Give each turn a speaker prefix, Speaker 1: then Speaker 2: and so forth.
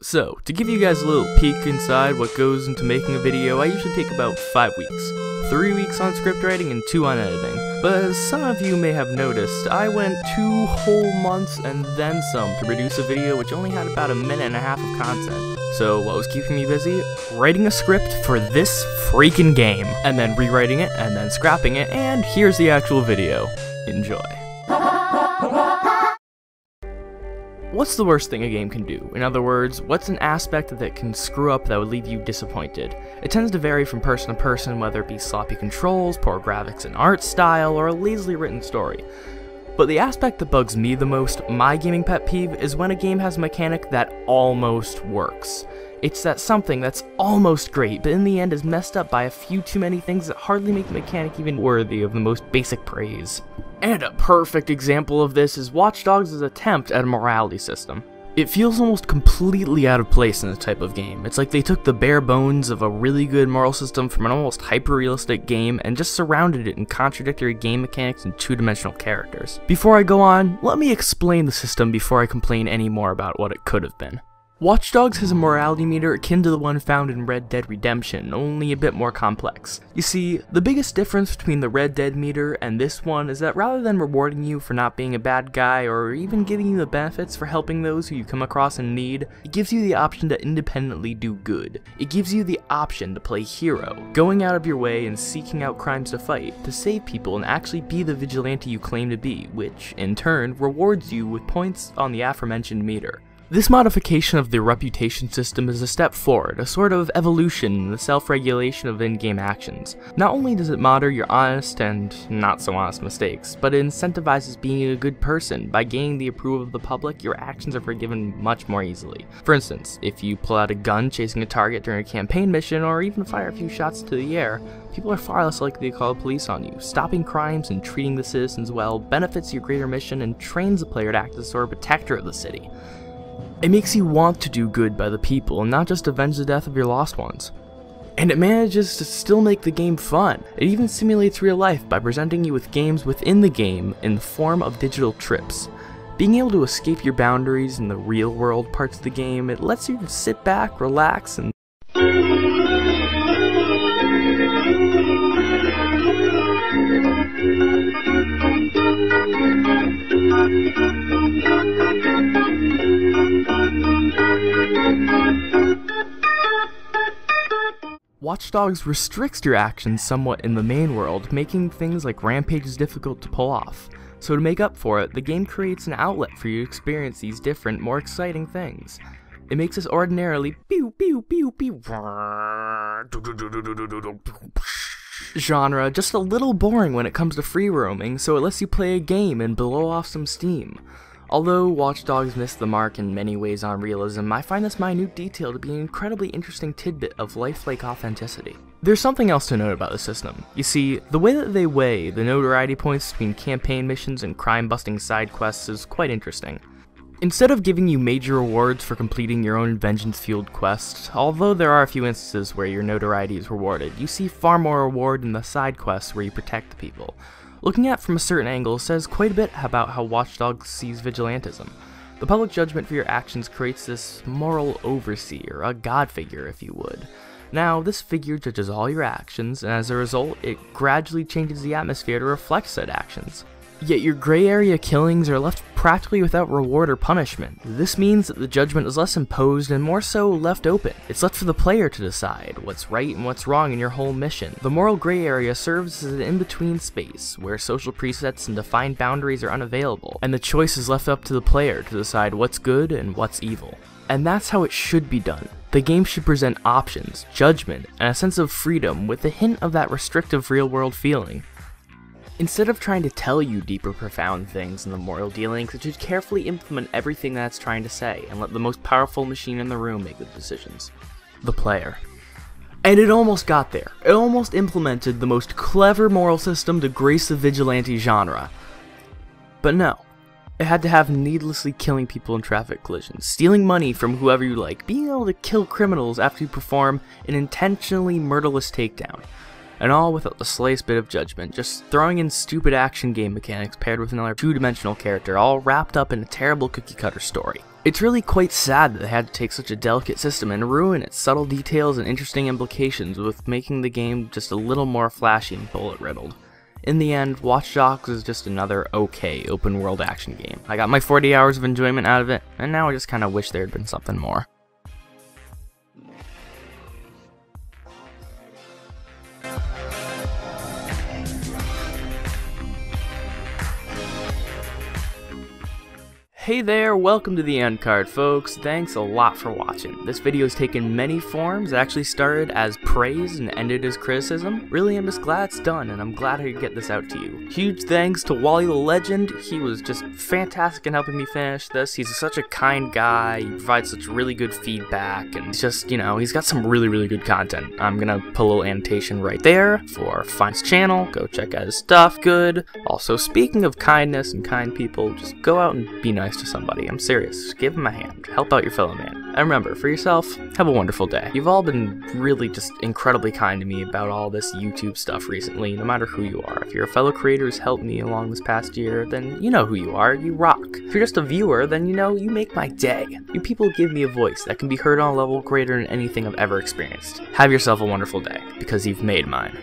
Speaker 1: So, to give you guys a little peek inside what goes into making a video, I usually take about 5 weeks. 3 weeks on script writing and 2 on editing. But as some of you may have noticed, I went 2 whole months and then some to produce a video which only had about a minute and a half of content. So what was keeping me busy? Writing a script for this freaking game, and then rewriting it, and then scrapping it, and here's the actual video. Enjoy. What's the worst thing a game can do? In other words, what's an aspect that can screw up that would leave you disappointed? It tends to vary from person to person, whether it be sloppy controls, poor graphics and art style, or a lazily written story. But the aspect that bugs me the most, my gaming pet peeve, is when a game has a mechanic that almost works. It's that something that's almost great, but in the end is messed up by a few too many things that hardly make the mechanic even worthy of the most basic praise. And a perfect example of this is Watch Dogs' attempt at a morality system. It feels almost completely out of place in this type of game. It's like they took the bare bones of a really good moral system from an almost hyper-realistic game and just surrounded it in contradictory game mechanics and two-dimensional characters. Before I go on, let me explain the system before I complain any more about what it could have been. Watch Dogs has a morality meter akin to the one found in Red Dead Redemption, only a bit more complex. You see, the biggest difference between the Red Dead meter and this one is that rather than rewarding you for not being a bad guy or even giving you the benefits for helping those who you come across in need, it gives you the option to independently do good. It gives you the option to play hero, going out of your way and seeking out crimes to fight, to save people and actually be the vigilante you claim to be, which, in turn, rewards you with points on the aforementioned meter. This modification of the reputation system is a step forward, a sort of evolution in the self-regulation of in-game actions. Not only does it monitor your honest and not so honest mistakes, but it incentivizes being a good person. By gaining the approval of the public, your actions are forgiven much more easily. For instance, if you pull out a gun chasing a target during a campaign mission, or even fire a few shots into the air, people are far less likely to call the police on you. Stopping crimes and treating the citizens well benefits your greater mission and trains the player to act as a sort of protector of the city. It makes you want to do good by the people and not just avenge the death of your lost ones. And it manages to still make the game fun. It even simulates real life by presenting you with games within the game in the form of digital trips. Being able to escape your boundaries in the real world parts of the game, it lets you sit back, relax, and Watch Dogs restricts your actions somewhat in the main world, making things like rampages difficult to pull off. So to make up for it, the game creates an outlet for you to experience these different, more exciting things. It makes this ordinarily pew pew pew pew genre just a little boring when it comes to free roaming, so it lets you play a game and blow off some steam. Although Watch Dogs missed the mark in many ways on realism, I find this minute detail to be an incredibly interesting tidbit of lifelike authenticity. There's something else to note about the system. You see, the way that they weigh the notoriety points between campaign missions and crime-busting side quests is quite interesting. Instead of giving you major rewards for completing your own vengeance-fueled quests, although there are a few instances where your notoriety is rewarded, you see far more reward in the side quests where you protect the people. Looking at it from a certain angle says quite a bit about how Watch Dogs sees vigilantism. The public judgment for your actions creates this moral overseer, a god figure if you would. Now, this figure judges all your actions, and as a result, it gradually changes the atmosphere to reflect said actions. Yet your gray area killings are left practically without reward or punishment. This means that the judgment is less imposed and more so left open. It's left for the player to decide what's right and what's wrong in your whole mission. The moral gray area serves as an in-between space, where social presets and defined boundaries are unavailable, and the choice is left up to the player to decide what's good and what's evil. And that's how it should be done. The game should present options, judgment, and a sense of freedom with a hint of that restrictive real-world feeling. Instead of trying to tell you deeper, profound things in the moral dealings, it should carefully implement everything that it's trying to say, and let the most powerful machine in the room make the decisions. The player. And it almost got there. It almost implemented the most clever moral system to grace the vigilante genre. But no. It had to have needlessly killing people in traffic collisions, stealing money from whoever you like, being able to kill criminals after you perform an intentionally murderless takedown. And all without the slightest bit of judgment, just throwing in stupid action game mechanics paired with another two-dimensional character, all wrapped up in a terrible cookie-cutter story. It's really quite sad that they had to take such a delicate system and ruin its subtle details and interesting implications with making the game just a little more flashy and bullet-riddled. In the end, Watch Dogs is just another okay open-world action game. I got my 40 hours of enjoyment out of it, and now I just kinda wish there had been something more. Hey there, welcome to the end card, folks. Thanks a lot for watching. This video has taken many forms. It actually started as praise and ended as criticism. Really, I'm just glad it's done, and I'm glad I could get this out to you. Huge thanks to Wally the Legend. He was just fantastic in helping me finish this. He's such a kind guy. He provides such really good feedback, and he's just, he's got some really good content. I'm gonna put a little annotation right there for find his channel. Go check out his stuff. Good. Also, speaking of kindness and kind people, just go out and be nice to somebody. I'm serious. Just give them a hand. Help out your fellow man. And remember, for yourself, have a wonderful day. You've all been really just incredibly kind to me about all this YouTube stuff recently, no matter who you are. If you're a fellow creator who's helped me along this past year, then you know who you are. You rock. If you're just a viewer, then you make my day. You people give me a voice that can be heard on a level greater than anything I've ever experienced. Have yourself a wonderful day, because you've made mine.